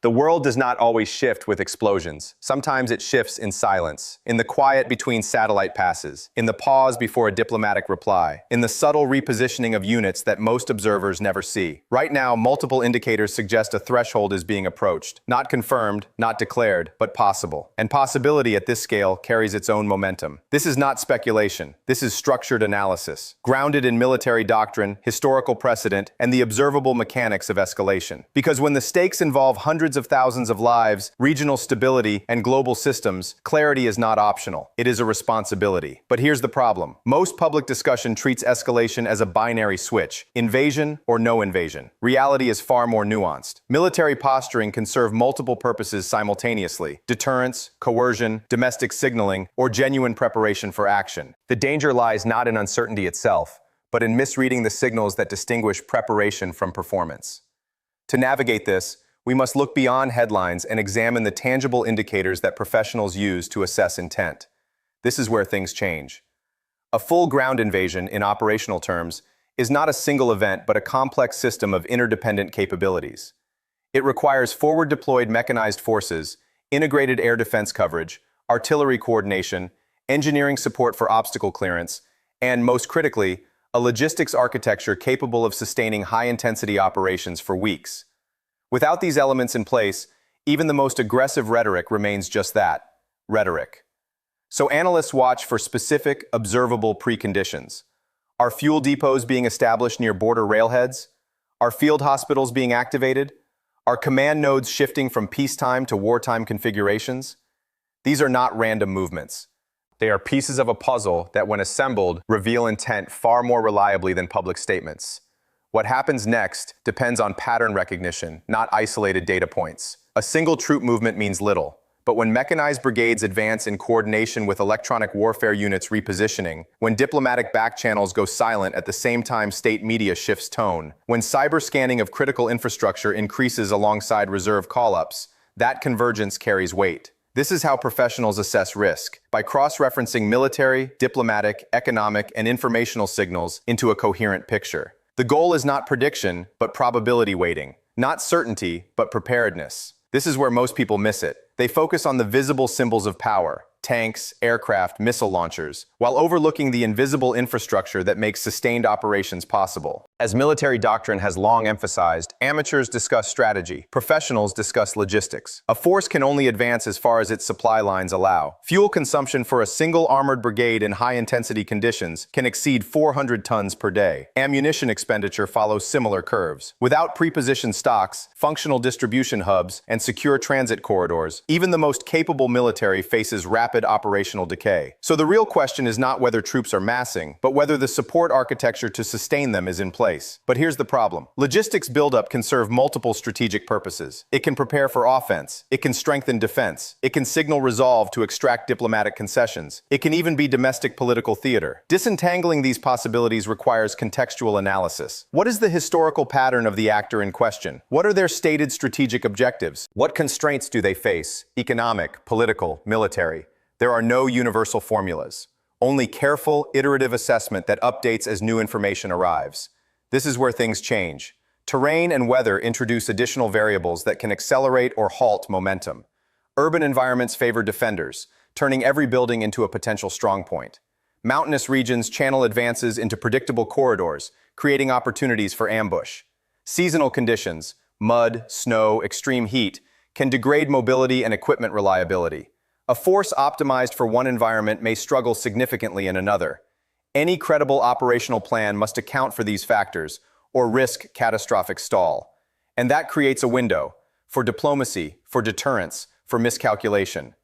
The world does not always shift with explosions. Sometimes it shifts in silence, in the quiet between satellite passes, in the pause before a diplomatic reply, in the subtle repositioning of units that most observers never see. Right now, multiple indicators suggest a threshold is being approached. Not confirmed, not declared, but possible. And possibility at this scale carries its own momentum. This is not speculation. This is structured analysis, grounded in military doctrine, historical precedent, and the observable mechanics of escalation. Because when the stakes involve hundreds of thousands of lives, regional stability, and global systems, clarity is not optional. It is a responsibility. But here's the problem. Most public discussion treats escalation as a binary switch, invasion or no invasion. Reality is far more nuanced. Military posturing can serve multiple purposes simultaneously: deterrence, coercion, domestic signaling, or genuine preparation for action. The danger lies not in uncertainty itself, but in misreading the signals that distinguish preparation from performance. To navigate this, we must look beyond headlines and examine the tangible indicators that professionals use to assess intent. This is where things change. A full ground invasion, in operational terms, is not a single event but a complex system of interdependent capabilities. It requires forward-deployed mechanized forces, integrated air defense coverage, artillery coordination, engineering support for obstacle clearance, and, most critically, a logistics architecture capable of sustaining high-intensity operations for weeks. Without these elements in place, even the most aggressive rhetoric remains just that, rhetoric. So analysts watch for specific, observable preconditions. Are fuel depots being established near border railheads? Are field hospitals being activated? Are command nodes shifting from peacetime to wartime configurations? These are not random movements. They are pieces of a puzzle that, when assembled, reveal intent far more reliably than public statements. What happens next depends on pattern recognition, not isolated data points. A single troop movement means little, but when mechanized brigades advance in coordination with electronic warfare units repositioning, when diplomatic backchannels go silent at the same time state media shifts tone, when cyber scanning of critical infrastructure increases alongside reserve call-ups, that convergence carries weight. This is how professionals assess risk, by cross-referencing military, diplomatic, economic, and informational signals into a coherent picture. The goal is not prediction, but probability weighting. Not certainty, but preparedness. This is where most people miss it. They focus on the visible symbols of power: tanks, aircraft, missile launchers, while overlooking the invisible infrastructure that makes sustained operations possible. As military doctrine has long emphasized, amateurs discuss strategy, professionals discuss logistics. A force can only advance as far as its supply lines allow. Fuel consumption for a single armored brigade in high-intensity conditions can exceed 400 tons per day. Ammunition expenditure follows similar curves. Without prepositioned stocks, functional distribution hubs, and secure transit corridors, even the most capable military faces rapid operational decay. So the real question is not whether troops are massing, but whether the support architecture to sustain them is in place. But here's the problem. Logistics buildup can serve multiple strategic purposes. It can prepare for offense. It can strengthen defense. It can signal resolve to extract diplomatic concessions. It can even be domestic political theater. Disentangling these possibilities requires contextual analysis. What is the historical pattern of the actor in question? What are their stated strategic objectives? What constraints do they face? Economic, political, military. There are no universal formulas. Only careful, iterative assessment that updates as new information arrives. This is where things change. Terrain and weather introduce additional variables that can accelerate or halt momentum. Urban environments favor defenders, turning every building into a potential strongpoint. Mountainous regions channel advances into predictable corridors, creating opportunities for ambush. Seasonal conditions, mud, snow, extreme heat, can degrade mobility and equipment reliability. A force optimized for one environment may struggle significantly in another. Any credible operational plan must account for these factors, or risk catastrophic stall. And that creates a window for diplomacy, for deterrence, for miscalculation.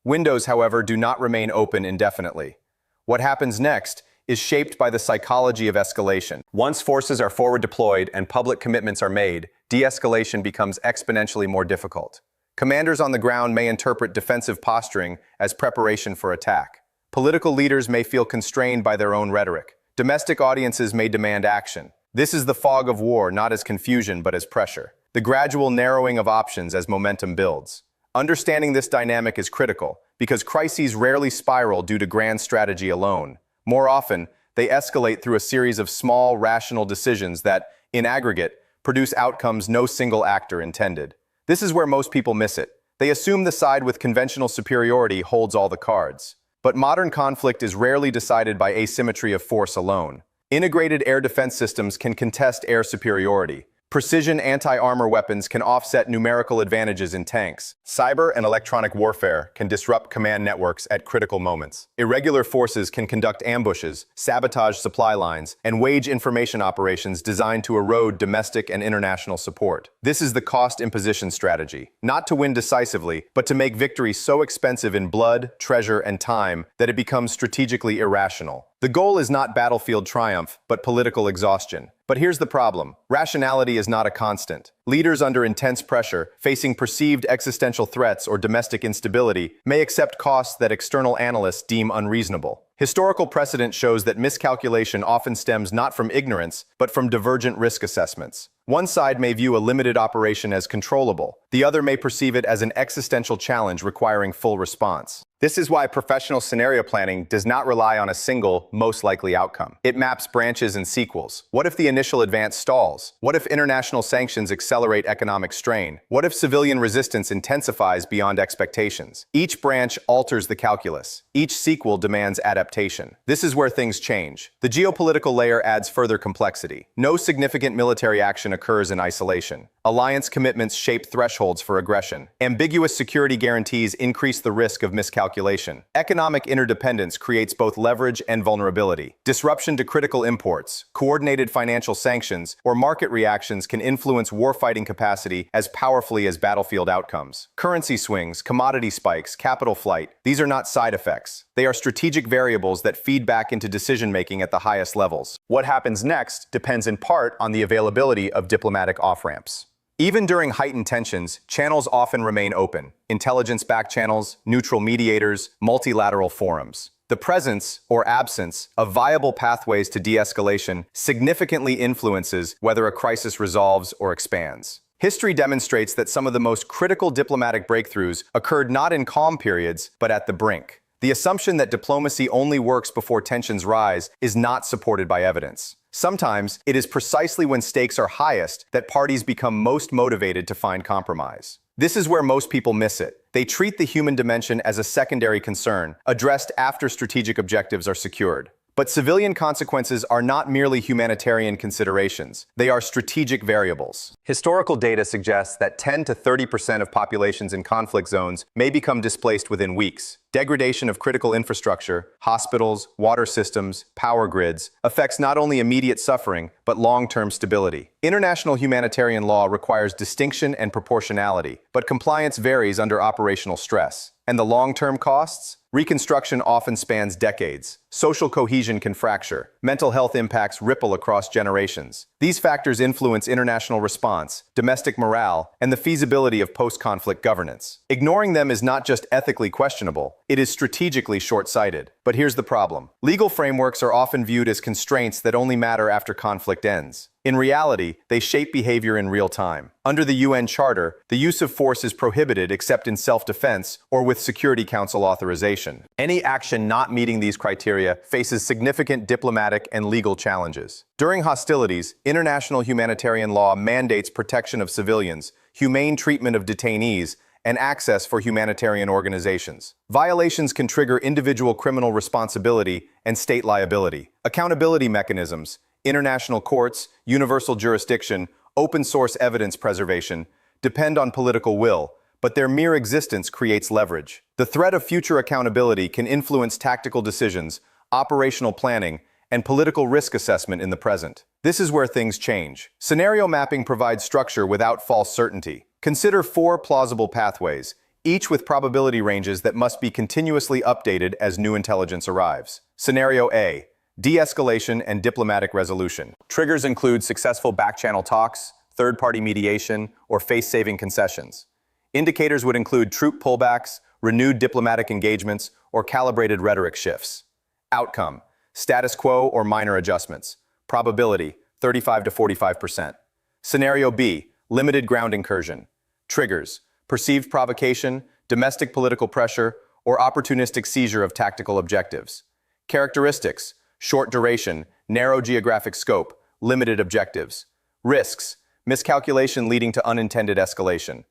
Windows, however, do not remain open indefinitely. What happens next is shaped by the psychology of escalation. Once forces are forward deployed and public commitments are made, de-escalation becomes exponentially more difficult. Commanders on the ground may interpret defensive posturing as preparation for attack. Political leaders may feel constrained by their own rhetoric. Domestic audiences may demand action. This is the fog of war, not as confusion, but as pressure. The gradual narrowing of options as momentum builds. Understanding this dynamic is critical, because crises rarely spiral due to grand strategy alone. More often, they escalate through a series of small, rational decisions that, in aggregate, produce outcomes no single actor intended. This is where most people miss it. They assume the side with conventional superiority holds all the cards. But modern conflict is rarely decided by asymmetry of force alone. Integrated air defense systems can contest air superiority. Precision anti-armor weapons can offset numerical advantages in tanks. Cyber and electronic warfare can disrupt command networks at critical moments. Irregular forces can conduct ambushes, sabotage supply lines, and wage information operations designed to erode domestic and international support. This is the cost imposition strategy, not to win decisively, but to make victory so expensive in blood, treasure, and time that it becomes strategically irrational. The goal is not battlefield triumph, but political exhaustion. But here's the problem. Rationality is not a constant. Leaders under intense pressure, facing perceived existential threats or domestic instability, may accept costs that external analysts deem unreasonable. Historical precedent shows that miscalculation often stems not from ignorance, but from divergent risk assessments. One side may view a limited operation as controllable. The other may perceive it as an existential challenge requiring full response. This is why professional scenario planning does not rely on a single, most likely outcome. It maps branches and sequels. What if the initial advance stalls? What if international sanctions accelerate economic strain? What if civilian resistance intensifies beyond expectations? Each branch alters the calculus. Each sequel demands adaptation. This is where things change. The geopolitical layer adds further complexity. No significant military action occurs in isolation. Alliance commitments shape thresholds for aggression. Ambiguous security guarantees increase the risk of miscalculation. Economic interdependence creates both leverage and vulnerability. Disruption to critical imports, coordinated financial sanctions, or market reactions can influence warfighting capacity as powerfully as battlefield outcomes. Currency swings, commodity spikes, capital flight, these are not side effects. They are strategic variables that feed back into decision-making at the highest levels. What happens next depends in part on the availability of diplomatic off-ramps. Even during heightened tensions, channels often remain open. Intelligence back channels, neutral mediators, multilateral forums. The presence, or absence, of viable pathways to de-escalation significantly influences whether a crisis resolves or expands. History demonstrates that some of the most critical diplomatic breakthroughs occurred not in calm periods, but at the brink. The assumption that diplomacy only works before tensions rise is not supported by evidence. Sometimes, it is precisely when stakes are highest that parties become most motivated to find compromise. This is where most people miss it. They treat the human dimension as a secondary concern, addressed after strategic objectives are secured. But civilian consequences are not merely humanitarian considerations. They are strategic variables. Historical data suggests that 10 to 30% of populations in conflict zones may become displaced within weeks. Degradation of critical infrastructure, hospitals, water systems, power grids, affects not only immediate suffering, but long-term stability. International humanitarian law requires distinction and proportionality, but compliance varies under operational stress. And the long-term costs? Reconstruction often spans decades. Social cohesion can fracture. Mental health impacts ripple across generations. These factors influence international response, domestic morale, and the feasibility of post-conflict governance. Ignoring them is not just ethically questionable, it is strategically short-sighted. But here's the problem. Legal frameworks are often viewed as constraints that only matter after conflict ends. In reality, they shape behavior in real time. Under the UN Charter, the use of force is prohibited except in self-defense or with Security Council authorization. Any action not meeting these criteria faces significant diplomatic and legal challenges. During hostilities, international humanitarian law mandates protection of civilians, humane treatment of detainees, and access for humanitarian organizations. Violations can trigger individual criminal responsibility and state liability. Accountability mechanisms, international courts, universal jurisdiction, open-source evidence preservation depend on political will, but their mere existence creates leverage. The threat of future accountability can influence tactical decisions, operational planning, and political risk assessment in the present. This is where things change. Scenario mapping provides structure without false certainty. Consider 4 plausible pathways, each with probability ranges that must be continuously updated as new intelligence arrives. Scenario A: de-escalation and diplomatic resolution. Triggers include successful back-channel talks, third-party mediation, or face-saving concessions. Indicators would include troop pullbacks, renewed diplomatic engagements, or calibrated rhetoric shifts. Outcome: status quo or minor adjustments. Probability: 35 to 45%. Scenario B: limited ground incursion. Triggers: perceived provocation, domestic political pressure, or opportunistic seizure of tactical objectives. Characteristics: short duration, narrow geographic scope, limited objectives. Risks: miscalculation leading to unintended escalation.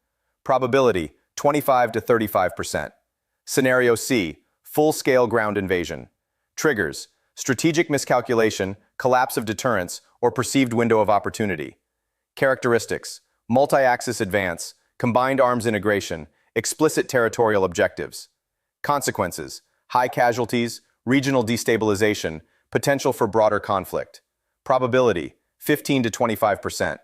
Probability, 25 to 35%. Scenario C, full-scale ground invasion. Triggers, strategic miscalculation, collapse of deterrence, or perceived window of opportunity. Characteristics, multi-axis advance, combined arms integration, explicit territorial objectives. Consequences, high casualties, regional destabilization, potential for broader conflict. Probability, 15 to 25%.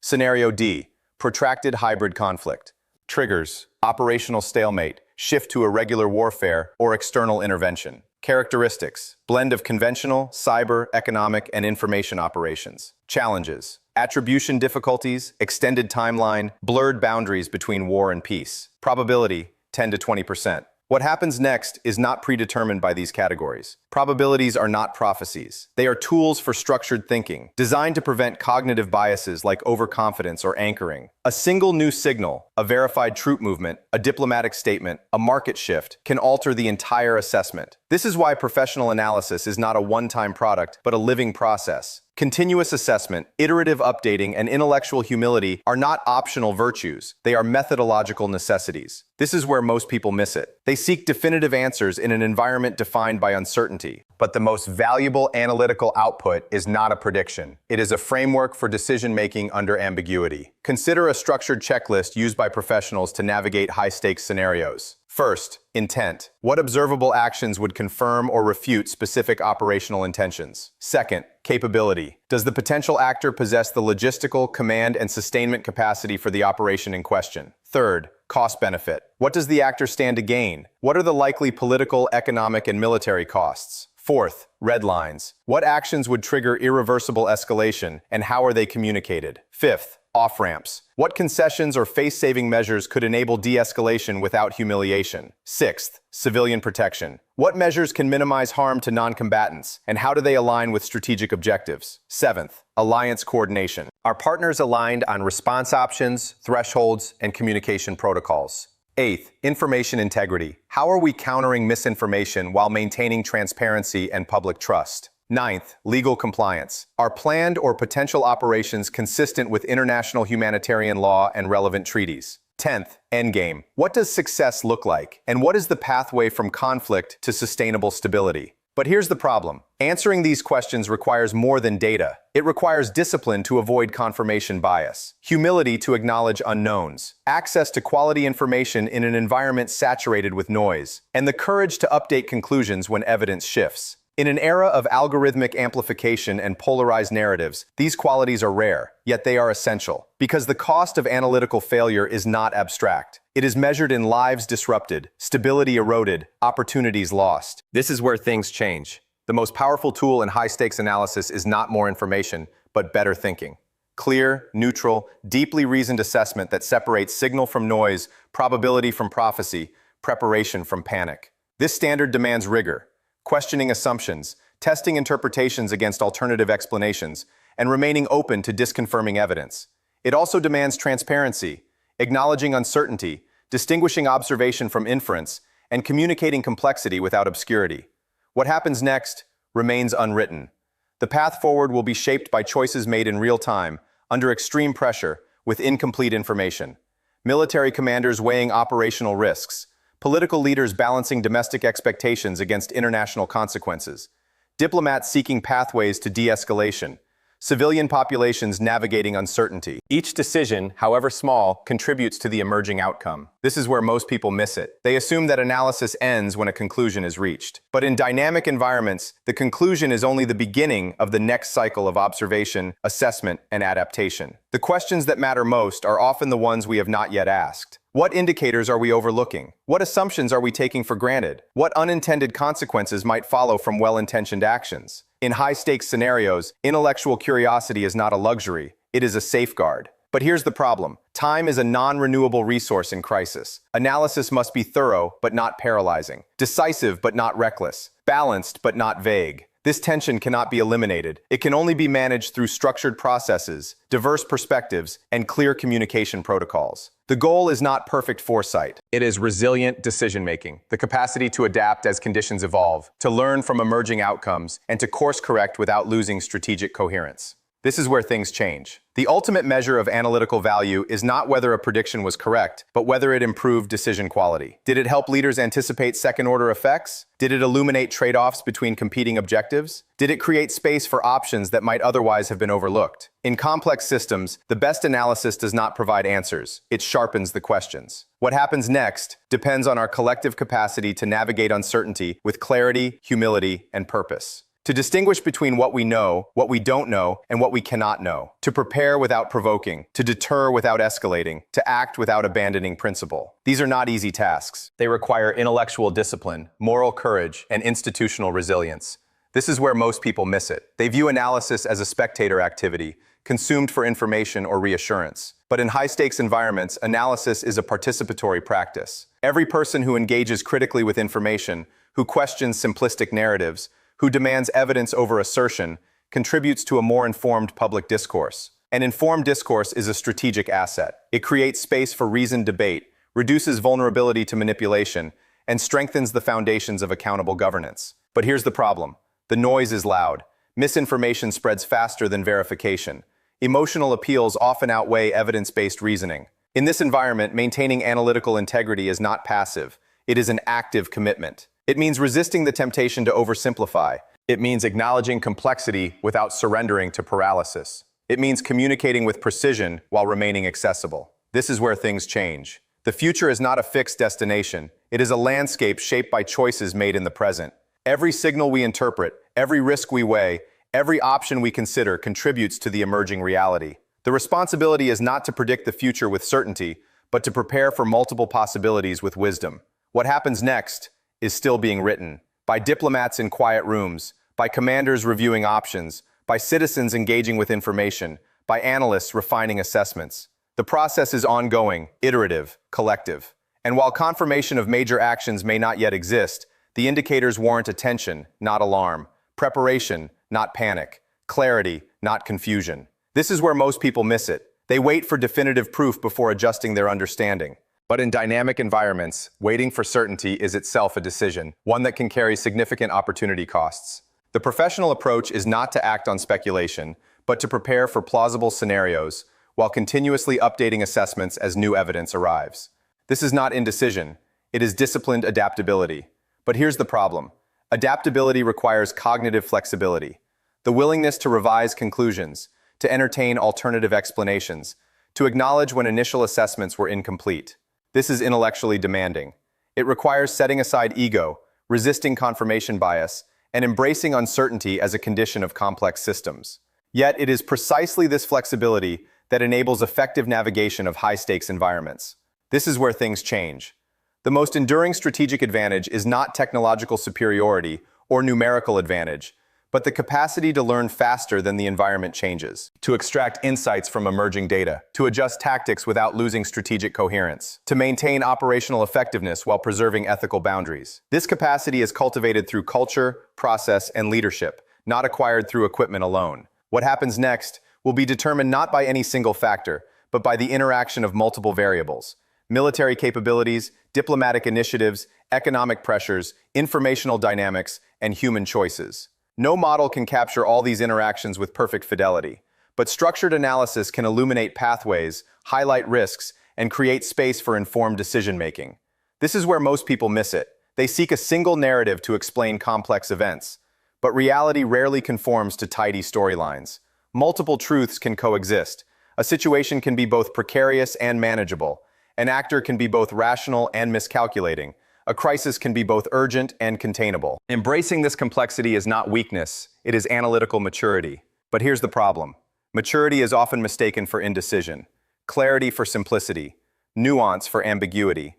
Scenario D, protracted hybrid conflict. Triggers, operational stalemate, shift to irregular warfare, or external intervention. Characteristics, blend of conventional, cyber, economic, and information operations. Challenges, attribution difficulties, extended timeline, blurred boundaries between war and peace. Probability, 10 to 20%. What happens next is not predetermined by these categories. Probabilities are not prophecies. They are tools for structured thinking, designed to prevent cognitive biases like overconfidence or anchoring. A single new signal, a verified troop movement, a diplomatic statement, a market shift, can alter the entire assessment. This is why professional analysis is not a one-time product, but a living process. Continuous assessment, iterative updating, and intellectual humility are not optional virtues. They are methodological necessities. This is where most people miss it. They seek definitive answers in an environment defined by uncertainty. But the most valuable analytical output is not a prediction. It is a framework for decision-making under ambiguity. Consider a structured checklist used by professionals to navigate high-stakes scenarios. First, intent. What observable actions would confirm or refute specific operational intentions? Second, capability. Does the potential actor possess the logistical, command, and sustainment capacity for the operation in question? Third, cost-benefit. What does the actor stand to gain? What are the likely political, economic, and military costs? Fourth, red lines. What actions would trigger irreversible escalation, and how are they communicated? Fifth, off-ramps. What concessions or face-saving measures could enable de-escalation without humiliation? Sixth, civilian protection. What measures can minimize harm to non-combatants, and how do they align with strategic objectives? Seventh, alliance coordination. Are partners aligned on response options, thresholds, and communication protocols? Eighth, information integrity. How are we countering misinformation while maintaining transparency and public trust? Ninth, legal compliance. Are planned or potential operations consistent with international humanitarian law and relevant treaties? 10th, endgame. What does success look like? And what is the pathway from conflict to sustainable stability? But here's the problem. Answering these questions requires more than data. It requires discipline to avoid confirmation bias, humility to acknowledge unknowns, access to quality information in an environment saturated with noise, and the courage to update conclusions when evidence shifts. In an era of algorithmic amplification and polarized narratives, these qualities are rare, yet they are essential, because the cost of analytical failure is not abstract. It is measured in lives disrupted, stability eroded, opportunities lost. This is where things change. The most powerful tool in high-stakes analysis is not more information, but better thinking. Clear, neutral, deeply reasoned assessment that separates signal from noise, probability from prophecy, preparation from panic. This standard demands rigor, questioning assumptions, testing interpretations against alternative explanations, and remaining open to disconfirming evidence. It also demands transparency, acknowledging uncertainty, distinguishing observation from inference, and communicating complexity without obscurity. What happens next remains unwritten. The path forward will be shaped by choices made in real time, under extreme pressure, with incomplete information. Military commanders weighing operational risks, political leaders balancing domestic expectations against international consequences, diplomats seeking pathways to de-escalation, civilian populations navigating uncertainty. Each decision, however small, contributes to the emerging outcome. This is where most people miss it. They assume that analysis ends when a conclusion is reached. But in dynamic environments, the conclusion is only the beginning of the next cycle of observation, assessment, and adaptation. The questions that matter most are often the ones we have not yet asked. What indicators are we overlooking? What assumptions are we taking for granted? What unintended consequences might follow from well-intentioned actions? In high-stakes scenarios, intellectual curiosity is not a luxury, it is a safeguard. But here's the problem. Time is a non-renewable resource in crisis. Analysis must be thorough, but not paralyzing. Decisive, but not reckless. Balanced, but not vague. This tension cannot be eliminated. It can only be managed through structured processes, diverse perspectives, and clear communication protocols. The goal is not perfect foresight. It is resilient decision-making, the capacity to adapt as conditions evolve, to learn from emerging outcomes, and to course-correct without losing strategic coherence. This is where things change. The ultimate measure of analytical value is not whether a prediction was correct, but whether it improved decision quality. Did it help leaders anticipate second-order effects? Did it illuminate trade-offs between competing objectives? Did it create space for options that might otherwise have been overlooked? In complex systems, the best analysis does not provide answers. It sharpens the questions. What happens next depends on our collective capacity to navigate uncertainty with clarity, humility, and purpose. To distinguish between what we know, what we don't know, and what we cannot know. To prepare without provoking. To deter without escalating. To act without abandoning principle. These are not easy tasks. They require intellectual discipline, moral courage, and institutional resilience. This is where most people miss it. They view analysis as a spectator activity, consumed for information or reassurance. But in high-stakes environments, analysis is a participatory practice. Every person who engages critically with information, who questions simplistic narratives, who demands evidence over assertion, contributes to a more informed public discourse. An informed discourse is a strategic asset. It creates space for reasoned debate, reduces vulnerability to manipulation, and strengthens the foundations of accountable governance. But here's the problem. The noise is loud. Misinformation spreads faster than verification. Emotional appeals often outweigh evidence-based reasoning. In this environment, maintaining analytical integrity is not passive. It is an active commitment. It means resisting the temptation to oversimplify. It means acknowledging complexity without surrendering to paralysis. It means communicating with precision while remaining accessible. This is where things change. The future is not a fixed destination. It is a landscape shaped by choices made in the present. Every signal we interpret, every risk we weigh, every option we consider contributes to the emerging reality. The responsibility is not to predict the future with certainty, but to prepare for multiple possibilities with wisdom. What happens next is still being written, by diplomats in quiet rooms, by commanders reviewing options, by citizens engaging with information, by analysts refining assessments. The process is ongoing, iterative, collective. And while confirmation of major actions may not yet exist, the indicators warrant attention, not alarm, preparation, not panic, clarity, not confusion. This is where most people miss it. They wait for definitive proof before adjusting their understanding. But in dynamic environments, waiting for certainty is itself a decision, one that can carry significant opportunity costs. The professional approach is not to act on speculation, but to prepare for plausible scenarios while continuously updating assessments as new evidence arrives. This is not indecision, it is disciplined adaptability. But here's the problem. Adaptability requires cognitive flexibility, the willingness to revise conclusions, to entertain alternative explanations, to acknowledge when initial assessments were incomplete. This is intellectually demanding. It requires setting aside ego, resisting confirmation bias, and embracing uncertainty as a condition of complex systems. Yet it is precisely this flexibility that enables effective navigation of high-stakes environments. This is where things change. The most enduring strategic advantage is not technological superiority or numerical advantage, but the capacity to learn faster than the environment changes, to extract insights from emerging data, to adjust tactics without losing strategic coherence, to maintain operational effectiveness while preserving ethical boundaries. This capacity is cultivated through culture, process, and leadership, not acquired through equipment alone. What happens next will be determined not by any single factor, but by the interaction of multiple variables: military capabilities, diplomatic initiatives, economic pressures, informational dynamics, and human choices. No model can capture all these interactions with perfect fidelity, but structured analysis can illuminate pathways, highlight risks, and create space for informed decision-making. This is where most people miss it. They seek a single narrative to explain complex events, but reality rarely conforms to tidy storylines. Multiple truths can coexist. A situation can be both precarious and manageable. An actor can be both rational and miscalculating. A crisis can be both urgent and containable. Embracing this complexity is not weakness, it is analytical maturity. But here's the problem. Maturity is often mistaken for indecision, clarity for simplicity, nuance for ambiguity.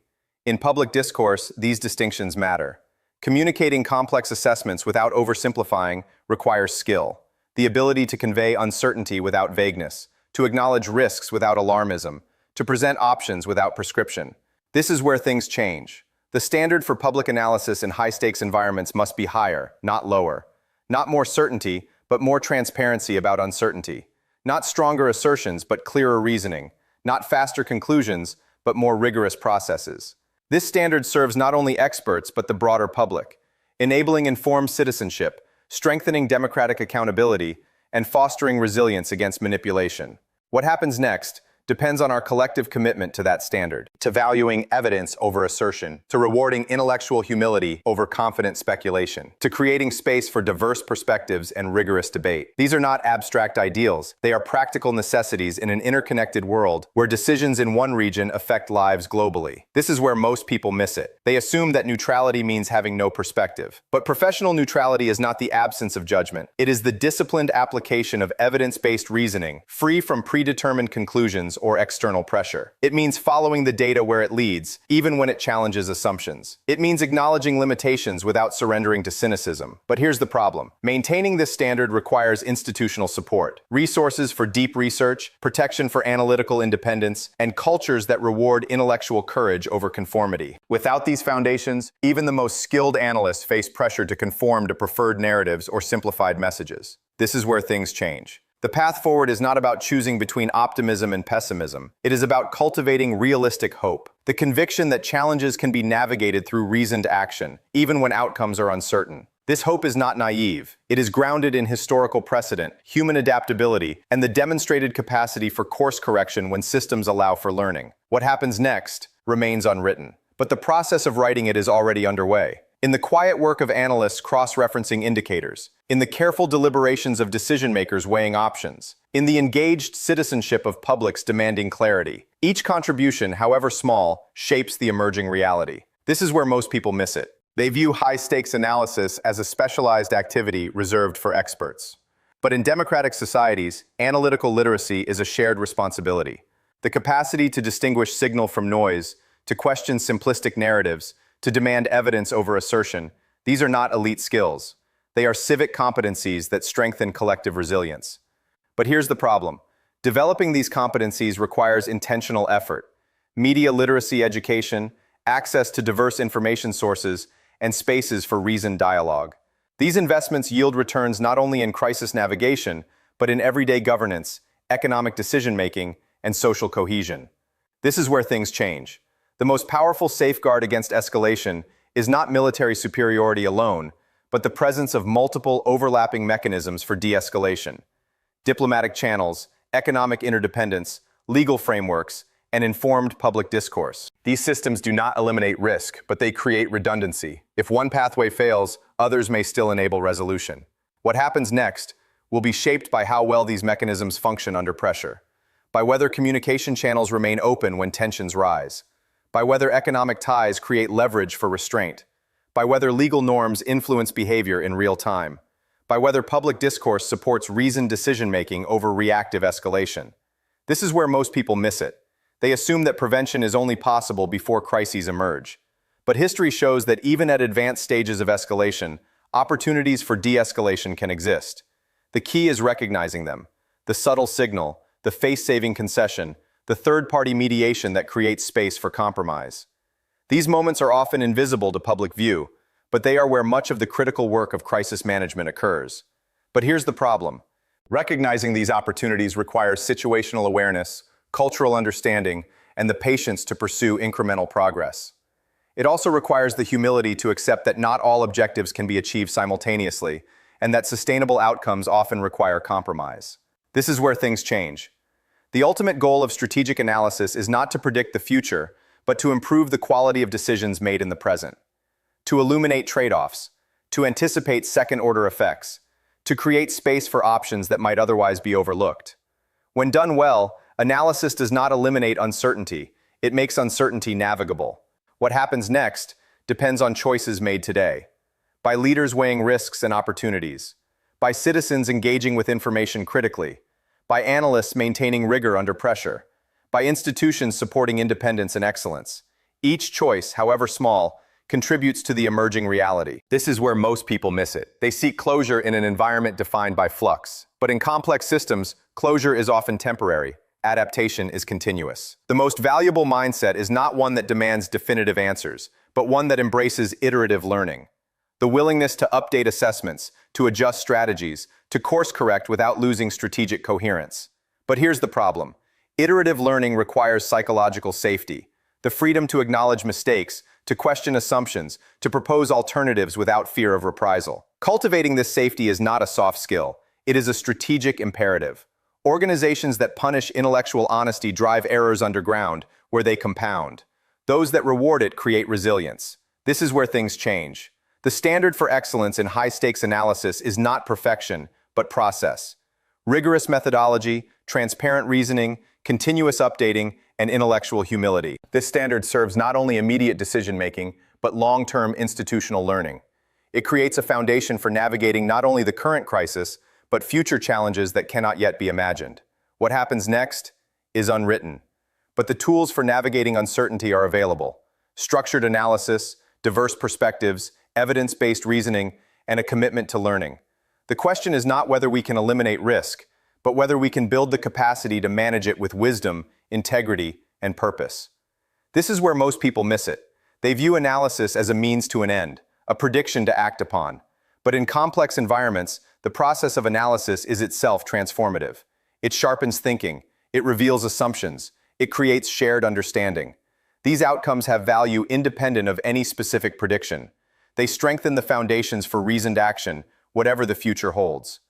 In public discourse, these distinctions matter. Communicating complex assessments without oversimplifying requires skill, the ability to convey uncertainty without vagueness, to acknowledge risks without alarmism, to present options without prescription. This is where things change. The standard for public analysis in high-stakes environments must be higher, not lower. Not more certainty, but more transparency about uncertainty. Not stronger assertions, but clearer reasoning. Not faster conclusions, but more rigorous processes. This standard serves not only experts, but the broader public, enabling informed citizenship, strengthening democratic accountability, and fostering resilience against manipulation. What happens next depends on our collective commitment to that standard, to valuing evidence over assertion, to rewarding intellectual humility over confident speculation, to creating space for diverse perspectives and rigorous debate. These are not abstract ideals. They are practical necessities in an interconnected world where decisions in one region affect lives globally. This is where most people miss it. They assume that neutrality means having no perspective. But professional neutrality is not the absence of judgment. It is the disciplined application of evidence-based reasoning, free from predetermined conclusions or external pressure. It means following the data where it leads, even when it challenges assumptions. It means acknowledging limitations without surrendering to cynicism. But here's the problem. Maintaining this standard requires institutional support, resources for deep research, protection for analytical independence, and cultures that reward intellectual courage over conformity. Without these foundations, even the most skilled analysts face pressure to conform to preferred narratives or simplified messages. This is where things change. The path forward is not about choosing between optimism and pessimism. It is about cultivating realistic hope, the conviction that challenges can be navigated through reasoned action, even when outcomes are uncertain. This hope is not naive. It is grounded in historical precedent, human adaptability, and the demonstrated capacity for course correction when systems allow for learning. What happens next remains unwritten, but the process of writing it is already underway. In the quiet work of analysts cross-referencing indicators, in the careful deliberations of decision-makers weighing options, in the engaged citizenship of publics demanding clarity, each contribution, however small, shapes the emerging reality. This is where most people miss it. They view high-stakes analysis as a specialized activity reserved for experts. But in democratic societies, analytical literacy is a shared responsibility. The capacity to distinguish signal from noise, to question simplistic narratives, to demand evidence over assertion, these are not elite skills. They are civic competencies that strengthen collective resilience. But here's the problem. Developing these competencies requires intentional effort. Media literacy education, access to diverse information sources, and spaces for reasoned dialogue. These investments yield returns not only in crisis navigation, but in everyday governance, economic decision-making, and social cohesion. This is where things change. The most powerful safeguard against escalation is not military superiority alone, but the presence of multiple overlapping mechanisms for de-escalation. Diplomatic channels, economic interdependence, legal frameworks, and informed public discourse. These systems do not eliminate risk, but they create redundancy. If one pathway fails, others may still enable resolution. What happens next will be shaped by how well these mechanisms function under pressure, by whether communication channels remain open when tensions rise, by whether economic ties create leverage for restraint, by whether legal norms influence behavior in real time, by whether public discourse supports reasoned decision-making over reactive escalation. This is where most people miss it. They assume that prevention is only possible before crises emerge. But history shows that even at advanced stages of escalation, opportunities for de-escalation can exist. The key is recognizing them. The subtle signal, the face-saving concession, the third-party mediation that creates space for compromise. These moments are often invisible to public view, but they are where much of the critical work of crisis management occurs. But here's the problem. Recognizing these opportunities requires situational awareness, cultural understanding, and the patience to pursue incremental progress. It also requires the humility to accept that not all objectives can be achieved simultaneously, and that sustainable outcomes often require compromise. This is where things change. The ultimate goal of strategic analysis is not to predict the future, but to improve the quality of decisions made in the present, to illuminate trade-offs, to anticipate second-order effects, to create space for options that might otherwise be overlooked. When done well, analysis does not eliminate uncertainty, it makes uncertainty navigable. What happens next depends on choices made today, by leaders weighing risks and opportunities, by citizens engaging with information critically, by analysts maintaining rigor under pressure, by institutions supporting independence and excellence. Each choice, however small, contributes to the emerging reality. This is where most people miss it. They seek closure in an environment defined by flux. But in complex systems, closure is often temporary. Adaptation is continuous. The most valuable mindset is not one that demands definitive answers, but one that embraces iterative learning. The willingness to update assessments, to adjust strategies, to course correct without losing strategic coherence. But here's the problem. Iterative learning requires psychological safety, the freedom to acknowledge mistakes, to question assumptions, to propose alternatives without fear of reprisal. Cultivating this safety is not a soft skill. It is a strategic imperative. Organizations that punish intellectual honesty drive errors underground, where they compound. Those that reward it create resilience. This is where things change. The standard for excellence in high-stakes analysis is not perfection, but process. Rigorous methodology, transparent reasoning, continuous updating, and intellectual humility. This standard serves not only immediate decision-making, but long-term institutional learning. It creates a foundation for navigating not only the current crisis, but future challenges that cannot yet be imagined. What happens next is unwritten. But the tools for navigating uncertainty are available. Structured analysis, diverse perspectives, evidence-based reasoning, and a commitment to learning. The question is not whether we can eliminate risk, but whether we can build the capacity to manage it with wisdom, integrity, and purpose. This is where most people miss it. They view analysis as a means to an end, a prediction to act upon. But in complex environments, the process of analysis is itself transformative. It sharpens thinking, it reveals assumptions, it creates shared understanding. These outcomes have value independent of any specific prediction. They strengthen the foundations for reasoned action, whatever the future holds.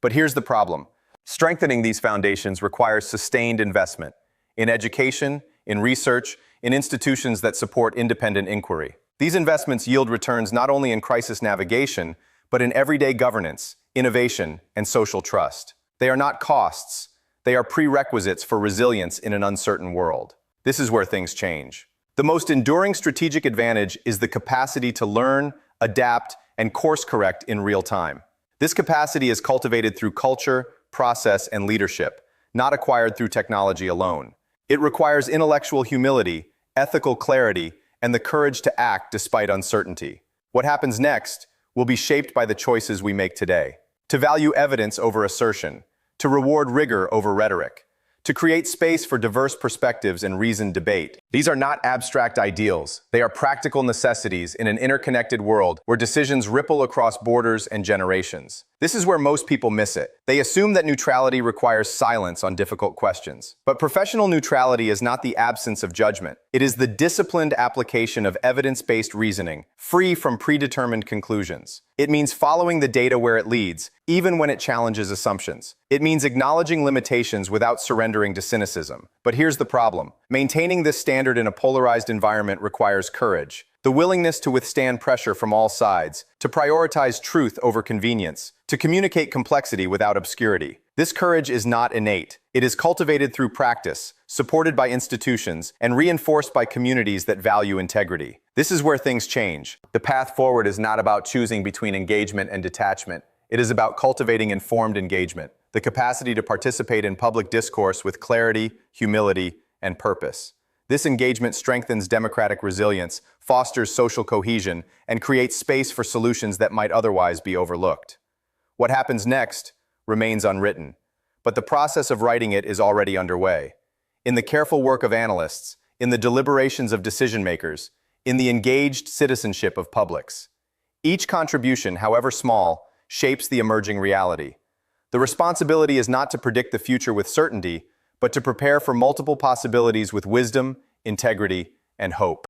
But here's the problem. Strengthening these foundations requires sustained investment in education, in research, in institutions that support independent inquiry. These investments yield returns not only in crisis navigation, but in everyday governance, innovation, and social trust. They are not costs. They are prerequisites for resilience in an uncertain world. This is where things change. The most enduring strategic advantage is the capacity to learn, adapt, and course-correct in real time. This capacity is cultivated through culture, process, and leadership, not acquired through technology alone. It requires intellectual humility, ethical clarity, and the courage to act despite uncertainty. What happens next will be shaped by the choices we make today. To value evidence over assertion, to reward rigor over rhetoric, to create space for diverse perspectives and reasoned debate. These are not abstract ideals. They are practical necessities in an interconnected world where decisions ripple across borders and generations. This is where most people miss it. They assume that neutrality requires silence on difficult questions. But professional neutrality is not the absence of judgment. It is the disciplined application of evidence-based reasoning, free from predetermined conclusions. It means following the data where it leads, even when it challenges assumptions. It means acknowledging limitations without surrendering to cynicism. But here's the problem. Maintaining this standard in a polarized environment requires courage, the willingness to withstand pressure from all sides, to prioritize truth over convenience, to communicate complexity without obscurity. This courage is not innate. It is cultivated through practice, supported by institutions, and reinforced by communities that value integrity. This is where things change. The path forward is not about choosing between engagement and detachment. It is about cultivating informed engagement, the capacity to participate in public discourse with clarity, humility, and purpose. This engagement strengthens democratic resilience, fosters social cohesion, and creates space for solutions that might otherwise be overlooked. What happens next remains unwritten, but the process of writing it is already underway. In the careful work of analysts, in the deliberations of decision-makers, in the engaged citizenship of publics. Each contribution, however small, shapes the emerging reality. The responsibility is not to predict the future with certainty, but to prepare for multiple possibilities with wisdom, integrity, and hope.